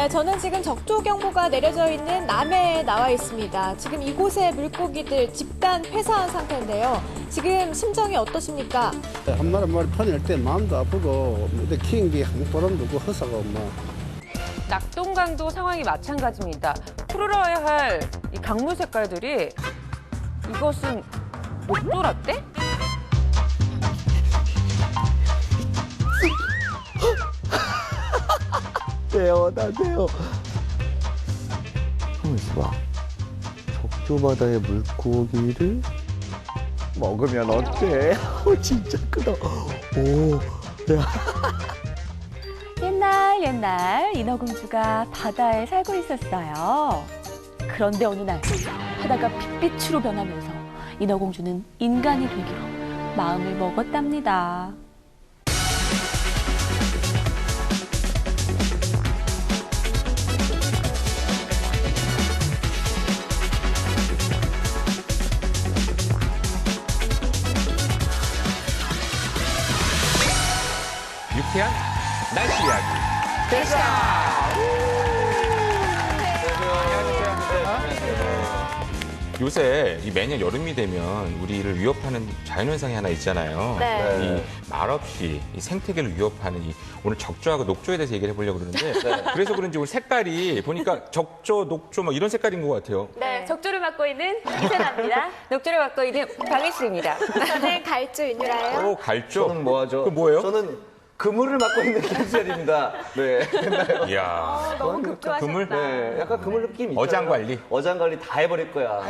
네, 저는 지금 적조경보가 내려져 있는 남해에 나와 있습니다. 지금 이곳의 물고기들 집단 폐사한 상태인데요. 지금 심정이 어떠십니까? 한 마리 퍼낼 때 마음도 아프고 키운 게 한 보람 두고 허사가 뭐. 낙동강도 상황이 마찬가지입니다. 풀어야 할 이 강물 색깔들이 이것은 녹조라떼? 돼요, 나 돼요. 가만 있어봐. 적조바다의 물고기를 먹으면 어때? 진짜 크다. 오, 야. 옛날 인어공주가 바다에 살고 있었어요. 그런데 어느 날 바다가 핏빛으로 변하면서 인어공주는 인간이 되기로 마음을 먹었답니다. 유쾌한 날씨 이야기. 요새 이 매년 여름이 되면 우리를 위협하는 자연현상이 하나 있잖아요. 네. 이 말없이 이 생태계를 위협하는 오늘 적조하고 녹조에 대해서 얘기를 해보려고 그러는데 그래서 그런지 오늘 색깔이 보니까 적조, 녹조 뭐 이런 색깔인 것 같아요. 네, 적조를 맡고 있는 이세나입니다. 녹조를 맡고 있는 강희수입니다. 저는 갈조 윤유라예요. 오, 갈조? 저는 뭐 하죠? 그 뭐예요? 저는 그물을 맡고 있는 김수열입니다. 네. 이야. 너무 급조하셨다. 그물? 네, 약간 그물 느낌 있죠. 어장관리? 어장관리 다 해버릴 거야.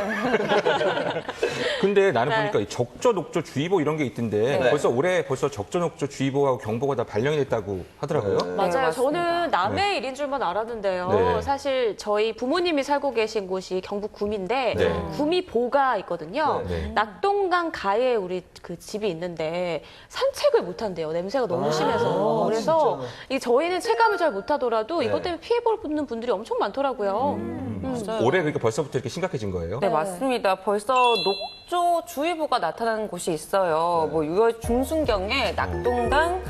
근데 나는 보니까 이 적조, 녹조 주의보 이런 게 있던데 네. 벌써 적조, 녹조 주의보하고 경보가 다 발령이 됐다고 하더라고요. 네. 맞아요. 맞습니다. 저는 남해 일인 줄만 알았는데요. 네. 사실 저희 부모님이 살고 계신 곳이 경북 구미인데 네. 구미보가 있거든요. 네. 낙동강 가에 우리 그 집이 있는데 산책을 못 한대요. 냄새가 너무 심해서. 그래서 이 저희는 체감을 잘 못하더라도 네. 이것 때문에 피해 보는 분들이 엄청 많더라고요. 올해 그러니까 벌써부터 이렇게 심각해진 거예요? 네, 맞습니다. 벌써 녹조 주의보가 나타나는 곳이 있어요. 뭐 6월 중순경에 낙동강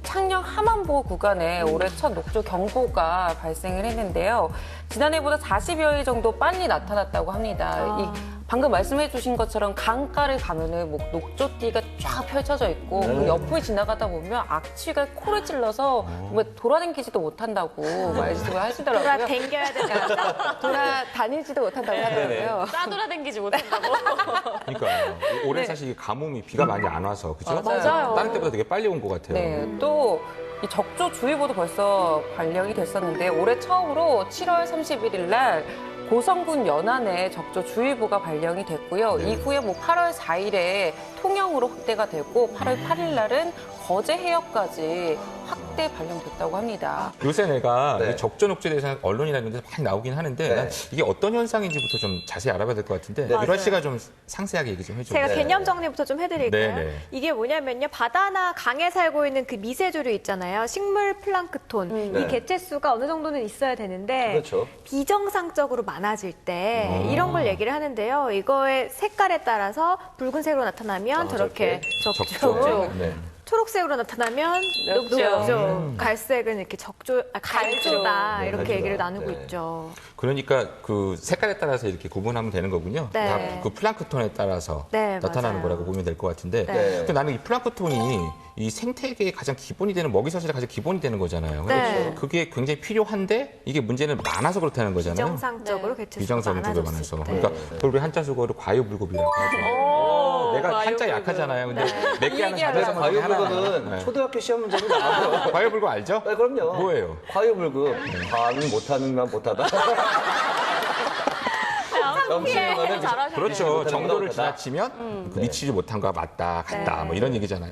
창녕 하만보 구간에 올해 첫 녹조 경보가 발생을 했는데요. 지난해보다 40여일 정도 빨리 나타났다고 합니다. 방금 말씀해 주신 것처럼 강가를 가면은 뭐 녹조띠가 쫙 펼쳐져 있고 그 옆을 지나가다 보면 악취가 코를 찔러서 정말 돌아다니지도 못한다고 말씀을 하시더라고요. 돌아댕겨야 된다. 돌아다니지도 못한다고 하더라고요. 싸돌아댕기지 못한다고. 그러니까요. 올해 네. 사실 가뭄이 비가 많이 안 와서 그죠? 맞아요. 다른 때보다 되게 빨리 온 것 같아요. 네, 또 이 적조주의보도 벌써 발령이 됐었는데 올해 처음으로 7월 31일 날 고성군 연안에 적조주의보가 발령이 됐고요. 이후에 뭐 8월 4일에 통영으로 확대가 되고 8월 8일 날은 거제 해역까지 확대 발령됐다고 합니다. 요새 내가 네. 이 적조, 녹조에 대해서 언론이나 이런 데서 많이 나오긴 하는데 네. 난 이게 어떤 현상인지부터 좀 자세히 알아봐야 될 것 같은데 네. 유라 씨가 좀 상세하게 얘기 좀 해줘요. 제가 네. 개념 정리부터 좀 해드릴까요? 네, 네. 이게 뭐냐면요. 바다나 강에 살고 있는 그 미세조류 있잖아요. 식물 플랑크톤. 네. 이 개체수가 어느 정도는 있어야 되는데 그렇죠. 비정상적으로 많아질 때 이런 걸 얘기를 하는데요. 이거의 색깔에 따라서 붉은색으로 나타나면 저렇게 적조, 적조. 네. 초록색으로 나타나면 녹조, 갈색은 이렇게 갈조다 이렇게 갈조다. 얘기를 나누고 네. 있죠. 그러니까 그 색깔에 따라서 이렇게 구분하면 되는 거군요. 네. 다 그 플랑크톤에 따라서 네, 나타나는 맞아요. 거라고 보면 될 것 같은데 네. 근데 나는 이 플랑크톤이 이 생태계의 가장 기본이 되는 먹이사슬의 가장 기본이 되는 거잖아요. 근데 네. 그게 굉장히 필요한데 이게 문제는 많아서 그렇다는 거잖아요. 비정상적으로 개체수가 비정상적으로 많아졌을 많아서. 때. 그러니까 그걸 우리 한자 숙어로 과유불급이라고 하죠. 내가 한자 약하잖아요. 근데 몇 개 하는 그래서 자녀 하나. 과유불급은 네. 초등학교 시험 문제로 나와요. 과유불급 알죠? 네, 그럼요. 뭐예요? 과유불급. 과는 못하는만 못하다. 점심은 그렇죠. 정도를 못하다. 지나치면 그 미치지 못한 거가 맞다, 같다, 네. 뭐 이런 얘기잖아요.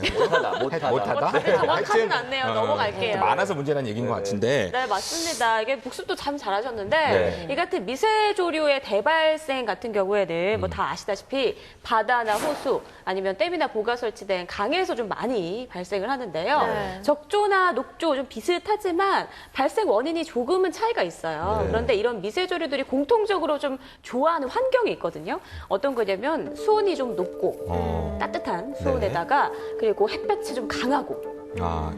못하다. 정확하진 않네요. 넘어갈게요. 많아서 문제라는 얘기인 것 같은데. 네, 맞습니다. 이게 복습도 참 잘하셨는데, 네. 이 같은 미세조류의 대발생 같은 경우에는 뭐 다 아시다시피 바다나 호수 아니면 댐이나 보가 설치된 강에서 좀 많이 발생을 하는데요. 네. 적조나 녹조 좀 비슷하지만 발생 원인이 조금은 차이가 있어요. 네. 그런데 이런 미세조류들이 공통적으로 좀 좋아하는 환경이 있거든요. 어떤 거냐면 수온이 좀 높고 따뜻한 수온에다가 그리고 햇볕이 좀 강하고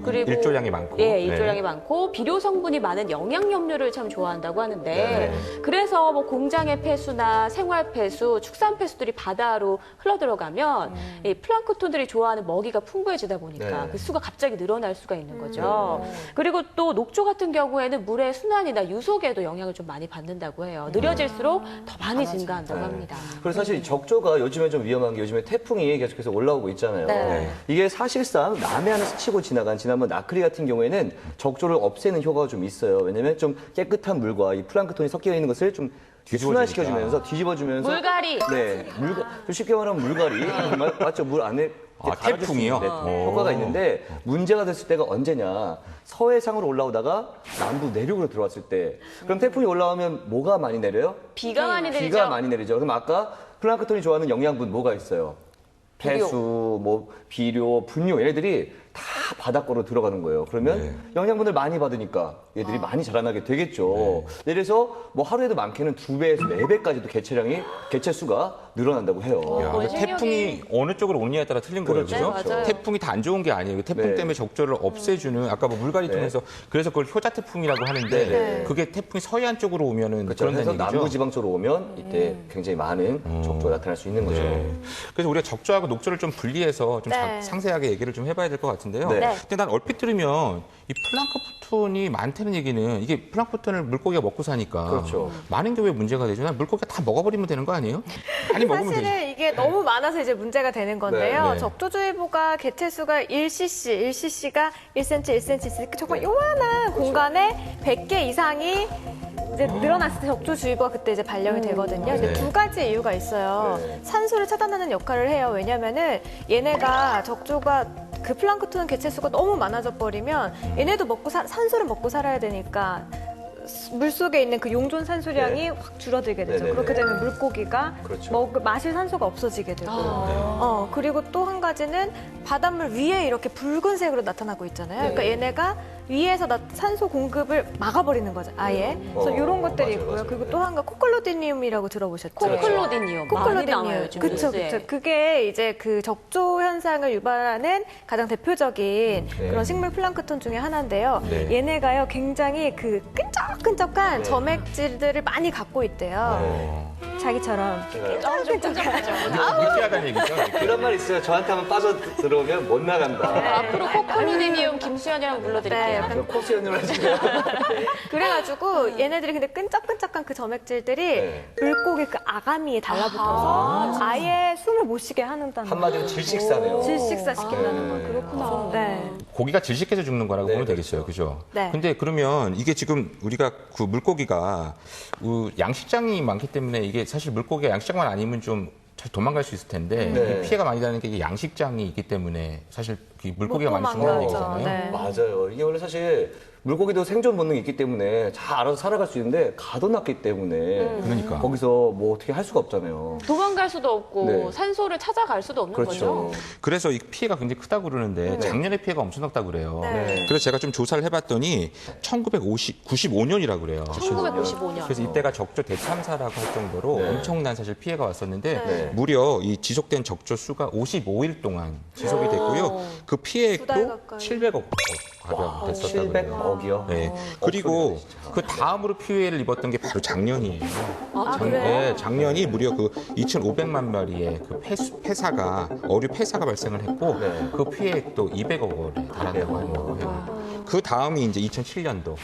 그리고 일조량이 많고. 예, 일조량이 네. 많고 비료 성분이 많은 영양염료를 참 좋아한다고 하는데 네. 그래서 뭐 공장의 폐수나 생활 폐수, 축산 폐수들이 바다로 흘러 들어가면 이 플랑크톤들이 좋아하는 먹이가 풍부해지다 보니까 네. 그 수가 갑자기 늘어날 수가 있는 거죠. 그리고 또 녹조 같은 경우에는 물의 순환이나 유속에도 영향을 좀 많이 받는다고 해요. 느려질수록 더 많이 증가한다고 합니다. 그래서 사실 적조가 요즘에 좀 위험한 게 요즘에 태풍이 계속해서 올라오고 있잖아요. 네. 이게 사실상 남해 안에 스치고 지나간 지난번 나크리 같은 경우에는 적조를 없애는 효과가 좀 있어요. 왜냐면 좀 깨끗한 물과 이 플랑크톤이 섞여 있는 것을 좀 순환시켜주면서 뒤집어주면서 물갈이. 네, 좀 쉽게 말하면 물갈이 맞죠? 물 안에 태풍이요? 네, 효과가 있는데 문제가 됐을 때가 언제냐? 서해상으로 올라오다가 남부 내륙으로 들어왔을 때 그럼 태풍이 올라오면 뭐가 많이 내려요? 비가 많이 내리죠. 비가 많이 내리죠. 그럼 아까 플랑크톤이 좋아하는 영양분 뭐가 있어요? 폐수, 뭐 비료, 분뇨 얘네들이 다 바닷가로 들어가는 거예요. 그러면 영양분을 많이 받으니까 얘들이 많이 자라나게 되겠죠. 그래서 뭐 하루에도 많게는 2배에서 4배까지도 개체 수가 늘어난다고 해요. 야, 그 원심력이- 태풍이 어느 쪽으로 오느냐에 따라 틀린 거예요. 그렇죠. 그죠? 네, 맞아요. 태풍이 다 안 좋은 게 아니에요. 태풍 네. 때문에 적조를 없애주는 아까 뭐 물갈이 통해서 그래서 그걸 효자 태풍이라고 하는데 그게 태풍이 서해안 쪽으로 오면은 그렇죠. 그래서 그런다는 얘기죠. 남부 지방 쪽으로 오면 이때 굉장히 많은 적조가 나타날 수 있는 거죠. 네. 그래서 우리가 적조하고 녹조를 좀 분리해서 좀 네. 상세하게 얘기를 좀 해봐야 될 것 같은데요. 네. 근데 난 얼핏 들으면 이 플랑크톤이 많다는 얘기는 이게 플랑크톤을 물고기가 먹고 사니까 그렇죠. 많은 게 왜 문제가 되죠? 난 물고기가 다 먹어버리면 되는 거 아니에요? 많이 먹으면 되지. 사실은 이게 너무 많아서 이제 문제가 되는 건데요. 네. 적조주의보가 개체수가 1cc가 1cm, 1cm 정말 요만한 공간에 100개 이상이 이제 늘어났을 때 적조주의보가 그때 이제 발령이 되거든요. 근데 네. 두 가지 이유가 있어요. 네. 산소를 차단하는 역할을 해요. 왜냐면은 얘네가 적조가 그 플랑크톤 개체수가 너무 많아져 버리면 얘네도 먹고 산소를 먹고 살아야 되니까 물 속에 있는 그 용존 산소량이 네. 확 줄어들게 되죠. 네네네. 그렇게 되면 물고기가 그렇죠. 마실 산소가 없어지게 되고 그리고 또 한 가지는 바닷물 위에 이렇게 붉은색으로 나타나고 있잖아요. 그러니까 네. 얘네가 위에서 산소 공급을 막아버리는 거죠, 아예. 그래서 이런 것들이 맞아요, 있고요. 맞아요. 그리고 또 한 가 코클로디니움이라고 들어보셨죠? 코클로디니움 많이 나와요, 지금 그쵸, 뉴스에. 그쵸. 그게 이제 그 적조 현상을 유발하는 가장 대표적인 네. 그런 식물 플랑크톤 중에 하나인데요. 네. 얘네가요, 굉장히 그 끈적끈적한 네. 점액질들을 많이 갖고 있대요. 자기처럼 끈적끈적한. 느끼하다는 얘기죠. 그런 말 있어요. 저한테 한번 빠져 들어오면 못 나간다. 앞으로 코클로디니움 김수현이랑 불러드릴게요. 네. 저 코스 연습을 하시면 그래가지고 얘네들이 근데 끈적끈적한 그 점액질들이 네. 물고기 그 아가미에 달라붙어서 아예 숨을 못 쉬게 하는다는 한마디로 질식사네요. 질식사시킨다는 거. 그렇구나. 네. 고기가 질식해서 죽는 거라고 네, 보면 그렇죠. 되겠어요. 그죠? 네. 근데 그러면 이게 지금 우리가 그 물고기가 양식장이 많기 때문에 이게 사실 물고기가 양식장만 아니면 좀 잘 도망갈 수 있을 텐데 네. 이 피해가 많이 나는 게 이게 양식장이 있기 때문에 사실 이 물고기가 못 많이 죽는 도망가죠. 얘기잖아요. 네. 맞아요. 이게 원래 사실 물고기도 생존 본능이 있기 때문에 잘 알아서 살아갈 수 있는데 가둬놨기 때문에 그러니까. 거기서 뭐 어떻게 할 수가 없잖아요. 도망갈 수도 없고 네. 산소를 찾아갈 수도 없는 그렇죠. 거죠. 그래서 이 피해가 굉장히 크다고 그러는데 작년에 피해가 엄청났다고 그래요. 네. 그래서 제가 좀 조사를 해봤더니 1995년이라고 그래요. 1995년. 그래서 이때가 적조 대참사라고 할 정도로 네. 엄청난 사실 피해가 왔었는데 네. 무려 이 지속된 적조 수가 55일 동안 지속이 됐고요. 그 두 달 피해액도 가까이. 700억 가량 됐었다고 그래요. 700억이요? 네. 그리고 그 다음으로 피해를 입었던 게 바로 작년이에요. 그래요? 작년이 무려 그 2,500만 마리의 그 폐사가 어류 폐사가 발생을 했고 네. 그 피해액도 200억 원에 달한다고 하는 거예요. 그 다음이 이제 2007년도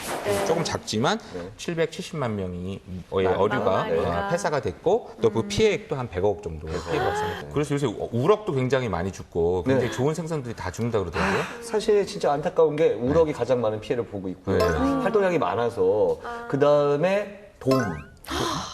조금 작지만 770만 명이 어류가 마리가. 폐사가 됐고 또 그 피해액도 한 100억 정도 피해가 발생했어요. 그래서 요새 우럭도 굉장히 많이 죽고 굉장히 네. 좋은 생선들이 다 죽는다 그러더라고요. 사실 진짜 안타까운 게 우럭이 가장 많은 피해를 보고 있고요. 네. 활동량이 많아서 그 다음에 돔,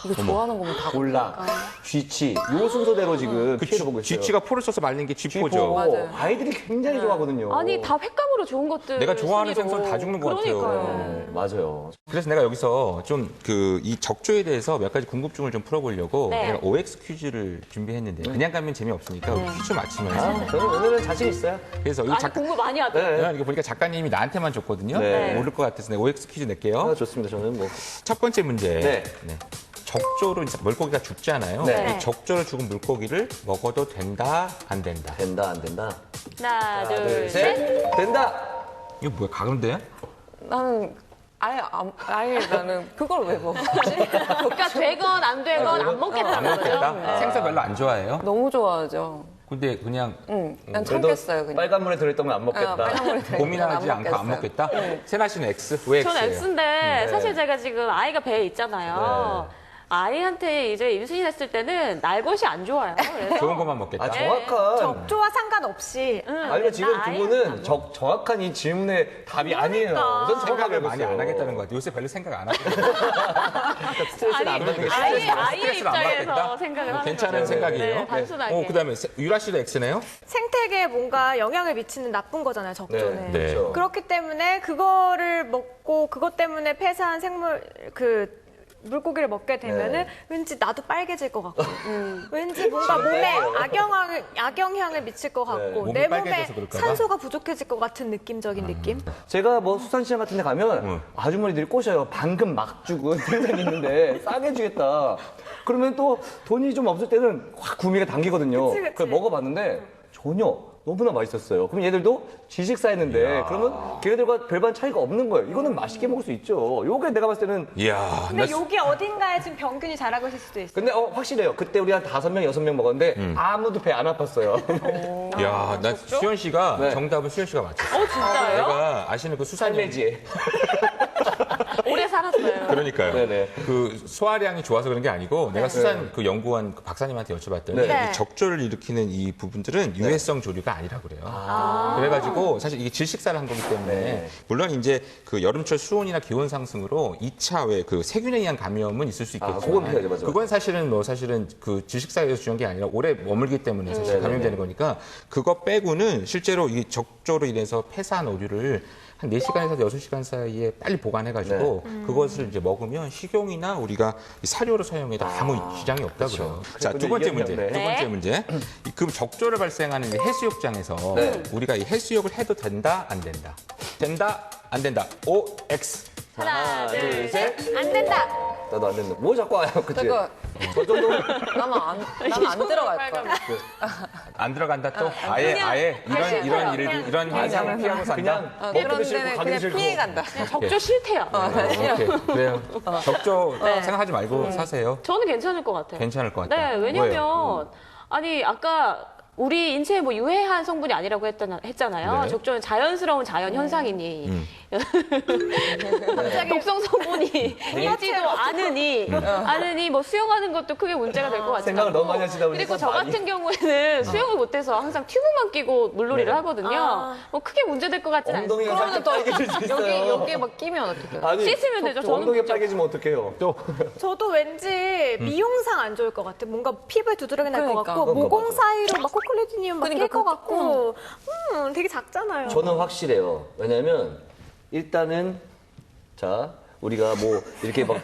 이거 좋아하는 거면 다 볼락, 쥐치 요 순서대로 지금 그 피해를 보고 있어요. 쥐치가 포를 써서 말린 게 쥐포죠. 쥐포. 맞아요. 아이들이 굉장히 좋아하거든요. 아니 다 횟감으로 좋은 것들 내가 좋아하는 순위로. 생선 다 죽는 것 같아요. 그러니까요. 네, 맞아요. 그래서 내가 여기서 좀 이 적조에 대해서 몇 가지 궁금증을 좀 풀어보려고 네. 내가 OX 퀴즈를 준비했는데 그냥 가면 재미없으니까 퀴즈 맞히면서 아, 저는 오늘은 자신 있어요. 그래서 이거 아니 공부 많이 하다. 네. 내가 이거 보니까 작가님이 나한테만 줬거든요. 네. 모를 것 같아서 내가 OX 퀴즈 낼게요. 아, 좋습니다. 저는 뭐 첫 번째 문제. 네. 적조로 이제 물고기가 죽잖아요. 네. 이 적조로 죽은 물고기를 먹어도 된다, 안 된다. 된다 안 된다. 하나, 하나, 둘, 셋. 된다. 이거 뭐야, 가운데? 나는 아예 나는 그걸 왜 먹지? 그러니까 되건 안 되건 안 먹겠다는 안 먹겠다? 거죠. 생선 별로 안 좋아해요? 너무 좋아하죠. 근데 그냥 난 그래도 참겠어요, 그냥. 빨간 물에 들어있던 건 안 먹겠다. 빨간물에 들어있는 고민하지 건 않고 안 먹겠다? 세나 씨는 X? 왜 전 X예요? X인데 사실 제가 지금 아이가 배에 있잖아요. 네. 아이한테 이제 임신이 됐을 때는 날 것이 안 좋아요. 그래서 좋은 것만 먹겠다. 아, 정확한. 적조와 상관없이 아니면 지금 나 두 아예 분은 정확한 이 질문의 답이 아니에요. 전 생각을 많이 안 하겠다는 것 같아요. 요새 별로 생각 안 하고 스트레스를 안 받는 게 아이의 스트레스를 안 입장에서 받겠다? 생각을 하는 괜찮은 거죠. 생각이에요. 네, 단순하게. 그다음에 유라 씨도 X네요? 생태계에 뭔가 영향을 미치는 나쁜 거잖아요, 적조는. 네. 그렇죠. 그렇기 때문에 그거를 먹고 그것 때문에 폐사한 생물 물고기를 먹게 되면은 네. 왠지 나도 빨개질 것 같고 왠지 뭔가 몸에 악영향을 미칠 것 같고 몸이 내 몸에 빨개져서 그럴까 봐? 산소가 부족해질 것 같은 느낌적인 느낌. 제가 뭐 수산시장 같은 데 가면 아주머니들이 꼬셔요. 방금 막 죽은 생선이 있는데 싸게 주겠다. 그러면 또 돈이 좀 없을 때는 확 구미가 당기거든요. 그치, 그치. 그걸 먹어봤는데 전혀 너무나 맛있었어요. 그럼 얘들도 지식사했는데 그러면 걔네들과 별반 차이가 없는 거예요. 이거는 맛있게 먹을 수 있죠. 요게 내가 봤을 때는 이야. 근데 여기 어딘가에 지금 병균이 자라고 있을 수도 있어요. 근데 확실해요. 그때 우리 한 5명, 6명 먹었는데 아무도 배 안 아팠어요. 야, 나 수현 씨가 네. 정답은 수현 씨가 맞췄어. 진짜요? 내가 아시는 그 수산 삶의지에. 오래 살았어요. 그러니까요. 네네. 그 소화량이 좋아서 그런 게 아니고 내가 수산 그 연구원 그 박사님한테 여쭤봤더니 네. 이 적조를 일으키는 이 부분들은 유해성 조류가 아니라고 그래요. 그래가지고 사실 이게 질식사를 한 거기 때문에 네. 물론 이제 그 여름철 수온이나 기온 상승으로 2차 왜 그 세균에 의한 감염은 있을 수 있겠지만 그건 피하죠, 맞아. 그건 사실은 그 질식사에서 중요한 게 아니라 오래 머물기 때문에 사실 네네네. 감염되는 거니까 그거 빼고는 실제로 이 적조로 인해서 폐사한 오류를 한 4시간에서 6시간 사이에 빨리 보관해가지고 그것을 이제 먹으면 식용이나 우리가 이 사료로 사용해도 아무 지장이 없다 그래요. 자, 두 번째 문제. 네. 두 번째 문제. 그럼 적조를 발생하는 이 해수욕장에서 네. 우리가 이 해수욕을 해도 된다, 안 된다? 된다, 안 된다. O, X. 하나, 둘, 셋. 안 된다. 나도 안 됐네. 뭐 자꾸 와요, 그치? 그러니까 저 정도 나는 안 들어갈 거야. 안 들어간다 또? 아예 이런 현상을 피하고 산다? 그냥 그런 먹기도 싫고 데는 가기도 그냥 싫고. 피해간다. 적조 싫대요. 오케이. 그래요. 적조 생각하지 말고 사세요. 저는 괜찮을 것 같아요. 괜찮을 것 같다. 네, 왜냐면 아니 아까 우리 인체에 뭐 유해한 성분이 아니라고 했잖아요. 네. 적조는 자연스러운 자연 현상이니 독성 성분이 있지도 않으니 뭐 수영하는 것도 크게 문제가 될 것 같지 생각을 않고. 너무 많이 하시다 보니까 그리고 저 많이. 같은 경우에는 수영을 못해서 항상 튜브만 끼고 물놀이를 네. 하거든요. 뭐 크게 문제될 것 같지는 않습니다. 엉덩이가 살짝 빨개질 수 있어요. 여기에 막 끼면 어떡해요? 아니, 씻으면 되죠. 저는 엉덩이 문제 빨개지면 어떡해요? 또 저도 왠지 미용상 안 좋을 것 같아. 뭔가 피부에 두드러기 날 것 그러니까. 같고 그건 모공 맞아. 사이로 막 코콜레지니움 막 그러니까 낄 것 같고 되게 작잖아요. 저는 확실해요. 왜냐면 일단은 자 우리가 뭐 이렇게 막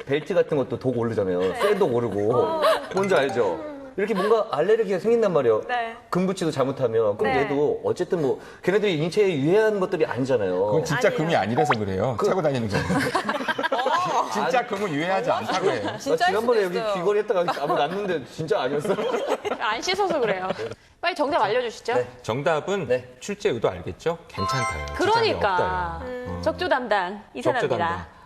벨트 같은 것도 독 오르잖아요. 쇠독 오르고 뭔지 알죠? 이렇게 뭔가 알레르기가 생긴단 말이에요. 네. 금붙이도 잘못하면 그럼 네. 얘도 어쨌든 뭐 걔네들이 인체에 유해한 것들이 아니잖아요. 그건 진짜 아니에요. 금이 아니라서 그래요. 차고 다니는 거. 진짜 금은 유해하지 않다고 해요. 나 진짜 할 지난번에 수도 여기 있어요. 귀걸이 했다가 아무 났는데 진짜 아니었어. 안 씻어서 그래요. 빨리 정답 알려주시죠. 네. 정답은 네. 출제 의도 알겠죠? 괜찮다요. 그러니까 지장이 없다요. 적조 담당 적조 이사입니다. 담당.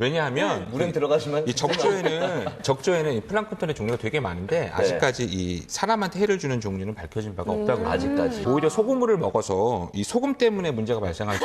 왜냐하면 물에 들어가시면 이 적조에는 이 플랑크톤의 종류가 되게 많은데 아직까지 이 사람한테 해를 주는 종류는 밝혀진 바가 없다고 해요. 아직까지. 오히려 소금물을 먹어서 이 소금 때문에 문제가 발생하지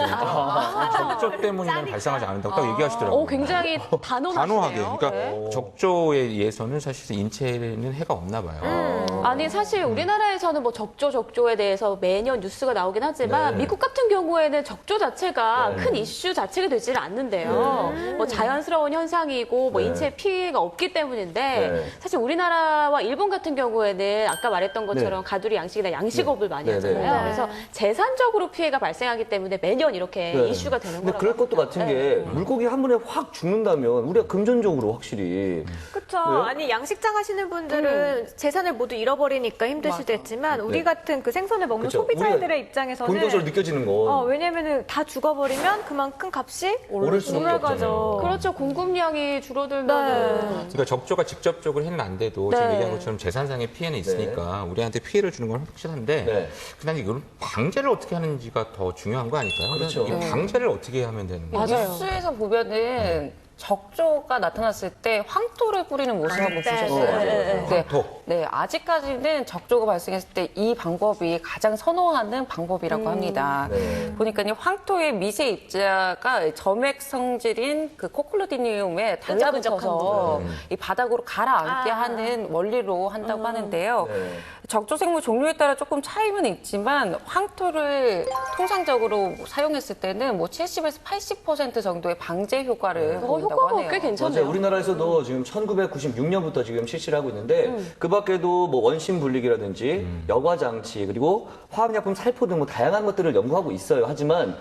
적조 때문에는 발생하지 않는다고 딱 얘기하시더라고요. 굉장히 단호하시네요. 단호하게. 그러니까 네. 적조에 의해서는 사실 인체에는 해가 없나 봐요. 아니 사실 우리나라에서는 뭐 적조에 대해서 매년 뉴스가 나오긴 하지만 네. 미국 같은 경우에는 적조 자체가 네. 큰 이슈 자체가 되지는 않는데요. 뭐 자연스러운 현상이고 뭐 네. 인체 피해가 없기 때문인데 네. 사실 우리나라와 일본 같은 경우에는 아까 말했던 것처럼 네. 가두리 양식이나 양식업을 많이 네, 하잖아요. 네. 그래서 재산적으로 피해가 발생하기 때문에 매년 이렇게 네. 이슈가 되는 근데 거라고. 그럴 것도 같은 게 네. 물고기 한 번에 확 죽는다면 우리가 금전적으로 확실히 그렇죠. 네? 아니 양식장 하시는 분들은 재산을 모두 잃어버리니까 힘들 수도 있지만 우리 네. 같은 그 생선을 먹는 그쵸. 소비자들의 우리가 입장에서는 본격적으로 느껴지는 건 왜냐면은 다 죽어버리면 그만큼 값이 오를 수밖에 올라가죠. 없잖아요. 그렇죠. 공급량이 줄어들면은. 그러니까 적조가 직접적으로 해는 안 돼도 네. 지금 얘기한 것처럼 재산상의 피해는 있으니까 우리한테 피해를 주는 건 확실한데 네. 그냥 이걸 방제를 어떻게 하는지가 더 중요한 거 아닐까요? 그렇죠. 이 방제를 어떻게 하면 되는 거예요? 맞아요. 뉴스에서 보면은 적조가 나타났을 때 황토를 뿌리는 모습 한번 보셨어요? 맞아요. 황토. 네, 아직까지는 적조가 발생했을 때 이 방법이 가장 선호하는 방법이라고 합니다. 네. 보니까 이 황토의 미세 입자가 점액 성질인 그 코클로디늄에 달라붙어서 이 바닥으로 가라앉게 하는 원리로 한다고 하는데요. 네. 적조 생물 종류에 따라 조금 차이는 있지만 황토를 통상적으로 사용했을 때는 뭐 70에서 80% 정도의 방제 효과를 보인다고 효과가 하네요. 꽤 맞아요. 괜찮네요. 우리나라에서도 지금 1996년부터 지금 실시를 하고 있는데 그 밖에도 뭐 원심 분리기라든지 여과 장치 그리고 화학약품 살포 등 뭐 다양한 것들을 연구하고 있어요. 하지만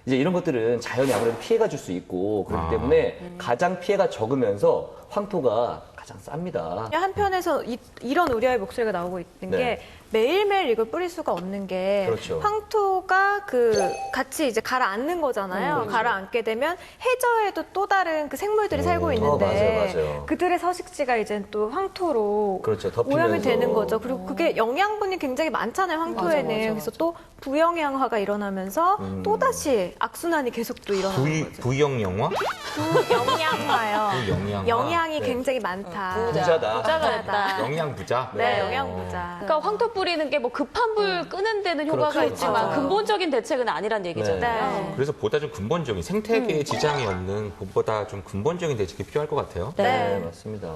이제 이런 것들은 자연에 아무래도 피해가 줄 수 있고 그렇기 때문에 가장 피해가 적으면서 황토가 가장 쌉니다. 한편에서 이런 우려의 목소리가 나오고 있는 게 매일매일 이걸 뿌릴 수가 없는 게 그렇죠. 황토가 같이 이제 가라앉는 거잖아요. 가라앉게 되면 해저에도 또 다른 그 생물들이 살고 있는데 맞아요. 그들의 서식지가 이제 또 황토로 그렇죠. 덮이면서. 오염이 되는 거죠. 그리고 그게 영양분이 굉장히 많잖아요. 황토에는. 그래서 또 부영양화가 일어나면서 또 다시 악순환이 계속 또 일어나는 거죠. 부영 영화? 부영양화요. 부영양화. 영양이 굉장히 많다. 부자다. 부자가 됐다. 영양 부자. 네, 영양부자. 그러니까 황토 뿌리는 게 뭐 급한 불 끄는 데는 효과가 그렇죠. 있지만 맞아요. 근본적인 대책은 아니란 얘기잖아요. 네. 그래서 보다 좀 근본적인 생태계에 지장이 없는 보다 좀 근본적인 대책이 필요할 것 같아요. 네, 맞습니다.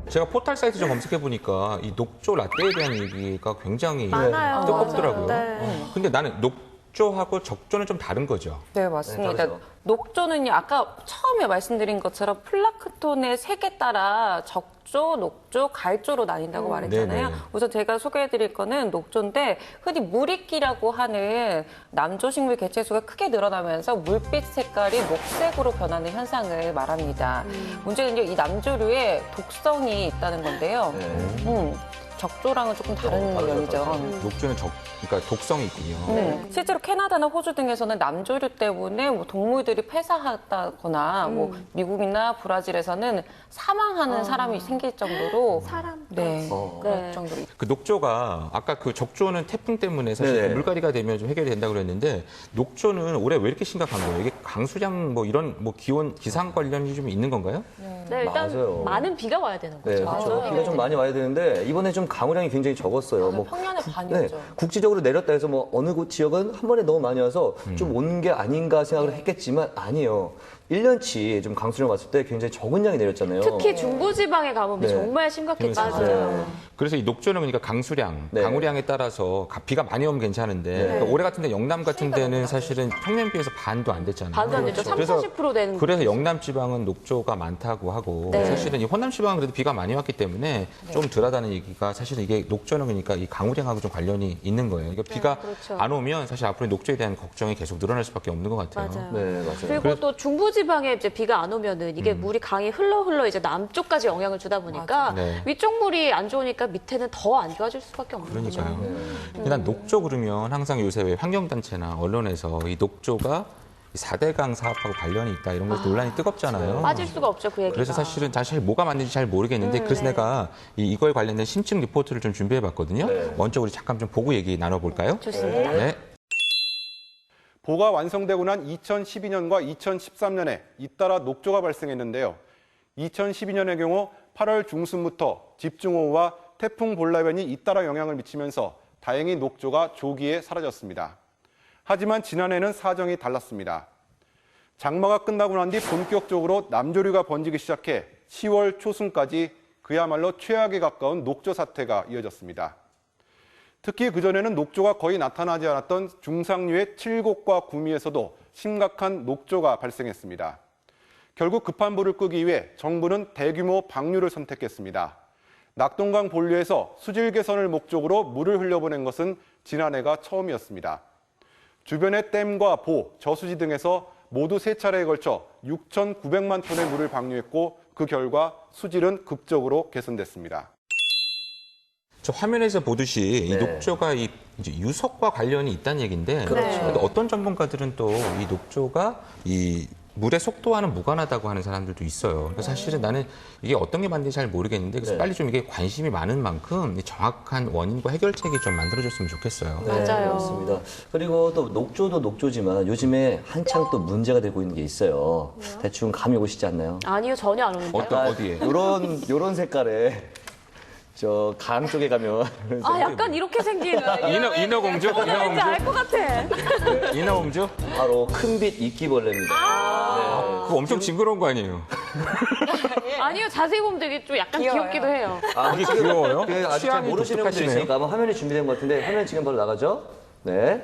제가 포털 사이트 좀 검색해 보니까 이 녹조 라떼에 대한 얘기가 굉장히 많아요. 뜨겁더라고요. 맞아요. 네. 근데 나는 녹조하고 적조는 좀 다른 거죠. 네, 맞습니다. 네, 다르죠. 녹조는요, 아까 처음에 말씀드린 것처럼 플라크톤의 색에 따라 적조, 녹조, 갈조로 나뉜다고 말했잖아요. 네네. 우선 제가 소개해드릴 거는 녹조인데 흔히 물이끼라고 하는 남조식물 개체수가 크게 늘어나면서 물빛 색깔이 녹색으로 변하는 현상을 말합니다. 문제는요, 이 남조류에 독성이 있다는 건데요. 네. 적조랑은 조금 다른 다르죠, 면이죠. 다르죠. 녹조는 그러니까 독성이 있군요. 실제로 캐나다나 호주 등에서는 남조류 때문에 뭐 동물들이 폐사하다거나 뭐 미국이나 브라질에서는 사망하는 사람이 생길 정도로 사람. 네, 그럴 정도로. 그 녹조가 아까 그 적조는 태풍 때문에 사실 네네. 물갈이가 되면 좀 해결이 된다고 그랬는데 녹조는 올해 왜 이렇게 심각한 거예요? 이게 강수량 뭐 이런 뭐 기온 기상 관련이 좀 있는 건가요? 네, 일단 맞아요. 많은 비가 와야 되는 네, 거죠. 그렇죠. 비가 좀 많이 와야 되는데 이번에 좀 강우량이 굉장히 적었어요. 뭐 평년의 반이었죠. 국지적으로 내렸다 해서 뭐 어느 곳 지역은 한 번에 너무 많이 와서 좀 온 게 아닌가 생각을 했겠지만 아니에요. 1년치 좀 강수량 왔을 때 굉장히 적은 양이 내렸잖아요. 특히 중부지방에 가면 네. 정말 심각했잖아요. 네. 그래서 이 녹조는 그러니까 강수량, 네. 강우량에 따라서 비가 많이 오면 괜찮은데 그러니까 올해 같은 데 영남 같은 데는 사실은 평년 비해서 반도 안 됐잖아요. 반도 안 됐죠. 3, 그래서 40% 되는. 그래서 영남 지방은 녹조가 많다고 하고 네. 사실은 이 호남 지방은 그래도 비가 많이 왔기 때문에 좀 덜하다는 얘기가 사실은 이게 녹조는 그러니까 이 강우량하고 좀 관련이 있는 거예요. 그러니까 비가 그렇죠. 안 오면 사실 앞으로 녹조에 대한 걱정이 계속 늘어날 수밖에 없는 것 같아요. 맞아요. 네, 맞아요. 그리고 또 중부지방에 이제 비가 안 오면은 이게 물이 강이 흘러 이제 남쪽까지 영향을 주다 보니까 네. 위쪽 물이 안 좋으니까 밑에는 더 안 좋아질 수밖에 없는 거죠. 그러니까요. 근데 난 녹조 그러면 항상 요새 왜 환경단체나 언론에서 이 녹조가 4대강 사업하고 관련이 있다 이런 것도 논란이 뜨겁잖아요. 빠질 수가 없죠, 그 얘기가. 그래서 사실은 사실 뭐가 맞는지 잘 모르겠는데 그래서 내가 이걸 관련된 심층 리포트를 좀 준비해봤거든요. 먼저 우리 잠깐 좀 보고 얘기 나눠볼까요? 좋습니다. 네. 보가 완성되고 난 2012년과 2013년에 잇따라 녹조가 발생했는데요. 2012년의 경우 8월 중순부터 집중호우와 태풍 볼라변이 잇따라 영향을 미치면서 다행히 녹조가 조기에 사라졌습니다. 하지만 지난해는 사정이 달랐습니다. 장마가 끝나고 난 뒤 본격적으로 남조류가 번지기 시작해 10월 초순까지 그야말로 최악에 가까운 녹조 사태가 이어졌습니다. 특히 그전에는 녹조가 거의 나타나지 않았던 중상류의 칠곡과 구미에서도 심각한 녹조가 발생했습니다. 결국 급한 불을 끄기 위해 정부는 대규모 방류를 선택했습니다. 낙동강 본류에서 수질 개선을 목적으로 물을 흘려보낸 것은 지난해가 처음이었습니다. 주변의 댐과 보, 저수지 등에서 모두 3차례에 걸쳐 6,900만 톤의 물을 방류했고 그 결과 수질은 극적으로 개선됐습니다. 저 화면에서 보듯이 이 네. 녹조가 이 이제 유속과 관련이 있다는 얘기인데 그렇죠. 근데 어떤 전문가들은 또 이 녹조가 이 물의 속도와는 무관하다고 하는 사람들도 있어요. 그래서 사실은 나는 이게 어떤 게 맞는지 잘 모르겠는데 그래서 네. 빨리 좀 이게 관심이 많은 만큼 이 정확한 원인과 해결책이 좀 만들어졌으면 좋겠어요. 네, 맞아요. 그렇습니다. 그리고 또 녹조도 녹조지만 요즘에 한창 또 문제가 되고 있는 게 있어요. 대충 감이 오시지 않나요? 아니요, 전혀 안 오는데요. 어디에? 요런 색깔의 저 강 쪽에 가면 아, 약간 이렇게 생긴. 인어공주? 왠지 알 것 같아. 인어공주? 바로 큰빛 이끼벌레입니다. 그거 엄청 징그러운 거 아니에요? 아니요, 자세히 보면 되게 좀 약간 귀여워요. 귀엽기도 해요. 이게 귀여워요? 아직 잘 취향이 모르시는 분들 독특하시네요. 있으니까 아마 화면이 준비된 것 같은데 화면 지금 바로 나가죠? 네.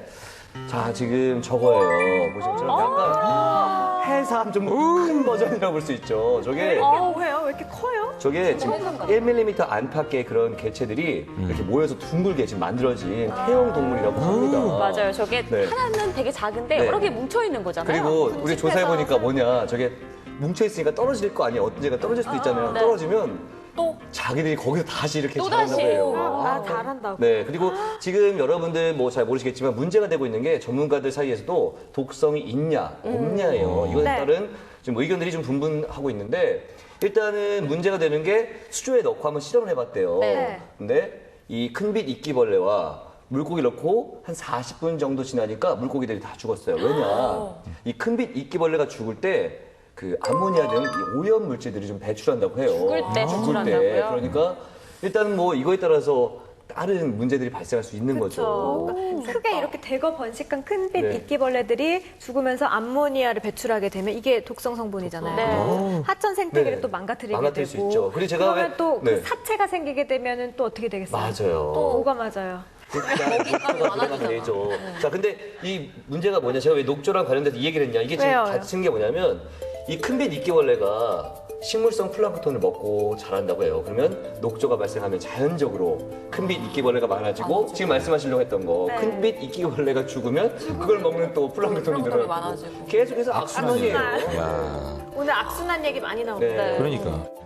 자, 지금 저거예요. 보시면 저런 약간 해삼 좀 큰 버전이라고 볼 수 있죠. 저게 왜요? 왜 이렇게 커요? 저게 지금 1mm 안팎의 그런 개체들이 이렇게 모여서 둥글게 지금 만들어진 태형 동물이라고 합니다. 맞아요. 저게 네. 하나는 되게 작은데 네. 여러 개 뭉쳐 있는 거잖아요. 그리고 우리 조사해보니까 뭐냐, 저게 뭉쳐있으니까 떨어질 거 아니에요. 언젠가 떨어질 수도 있잖아요. 네. 떨어지면 또 자기들이 거기서 다시 이렇게 또다시. 자란다고 해요. 아, 잘한다고. 네, 그리고 지금 여러분들 뭐 잘 모르시겠지만 문제가 되고 있는 게 전문가들 사이에서도 독성이 있냐, 없냐예요. 이거에 네. 따른 지금 의견들이 좀 분분하고 있는데 일단은 문제가 되는 게 수조에 넣고 한번 실험을 해봤대요. 네. 근데 이 큰빛 이끼벌레와 물고기 넣고 한 40분 정도 지나니까 물고기들이 다 죽었어요. 왜냐? 이 큰빛 이끼벌레가 죽을 때 그 아모니아 등 이 오염 물질들이 좀 배출한다고 해요. 죽을 때 배출한다고요? 그러니까 일단 뭐 이거에 따라서 다른 문제들이 발생할 수 있는 거죠. 그러니까 크게 이렇게 대거 번식한 큰빛 네. 이끼벌레들이 죽으면서 암모니아를 배출하게 되면 이게 독성 성분이잖아요. 하천 생태계를 네. 또 망가뜨리게 망가뜨릴 되고. 수 있죠. 그리고 제가 그러면 왜- 또 그 네. 사체가 생기게 되면은 또 어떻게 되겠어요? 맞아요. 또 뭐가 맞아요? 일단 녹조가 들어가면 되죠. 자, 근데 이 문제가 뭐냐? 제가 왜 녹조랑 관련돼서 이 얘기를 했냐? 이게 지금 왜요? 갇힌 게 뭐냐면 이 큰빛 이끼벌레가 식물성 플랑크톤을 먹고 자란다고 해요. 그러면 녹조가 발생하면 자연적으로 큰빛 이끼벌레가 많아지고 지금 말씀하시려고 했던 거 네. 큰빛 이끼벌레가 죽으면 그걸 먹는 또 플랑크톤이 늘어나고 많아지고. 계속해서 악순환이에요. 야. 오늘 악순환 얘기 많이 나옵니다. 네.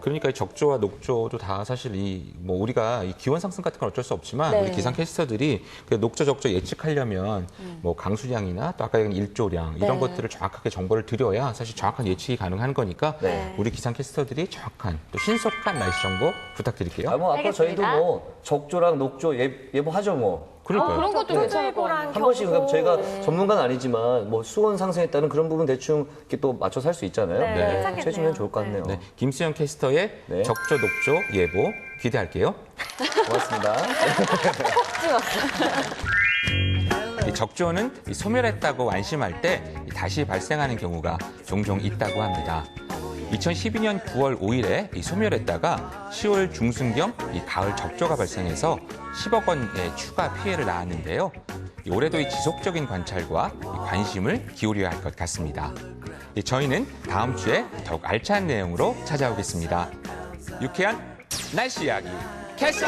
그러니까 이 적조와 녹조도 다 사실 이 뭐 우리가 이 기온 상승 같은 건 어쩔 수 없지만 네. 우리 기상 캐스터들이 그 녹조 적조 예측하려면 뭐 강수량이나 또 아까 얘기한 일조량 이런 네. 것들을 정확하게 정보를 드려야 사실 정확한 예측이 가능한 거니까 네. 우리 기상 캐스터들이 정확한 또 신속한 날씨 정보 부탁드릴게요. 아, 뭐 앞으로 저희도 알겠습니다. 뭐 적조랑 녹조 예보하죠 뭐. 그러니까요. 그런 것도 괜찮을 것 같아요. 일보랑 한 번씩 그러니까 저희가 전문가는 아니지만 뭐 수온 상승했다는 그런 부분 대충 이렇게 또 맞춰서 할 수 있잖아요. 네, 괜찮겠네요. 해주면 좋을 것 같네요. 네, 김수영 캐스터의 네. 적조 녹조 예보 기대할게요. 고맙습니다. 이 적조는 이 소멸했다고 안심할 때 다시 발생하는 경우가 종종 있다고 합니다. 2012년 9월 5일에 이 소멸했다가 10월 중순경 이 가을 적조가 발생해서 10억 원의 추가 피해를 낳았는데요. 올해도 이 지속적인 관찰과 이 관심을 기울여야 할 것 같습니다. 저희는 다음 주에 더욱 알찬 내용으로 찾아오겠습니다. 유쾌한 날씨 이야기 캐스터!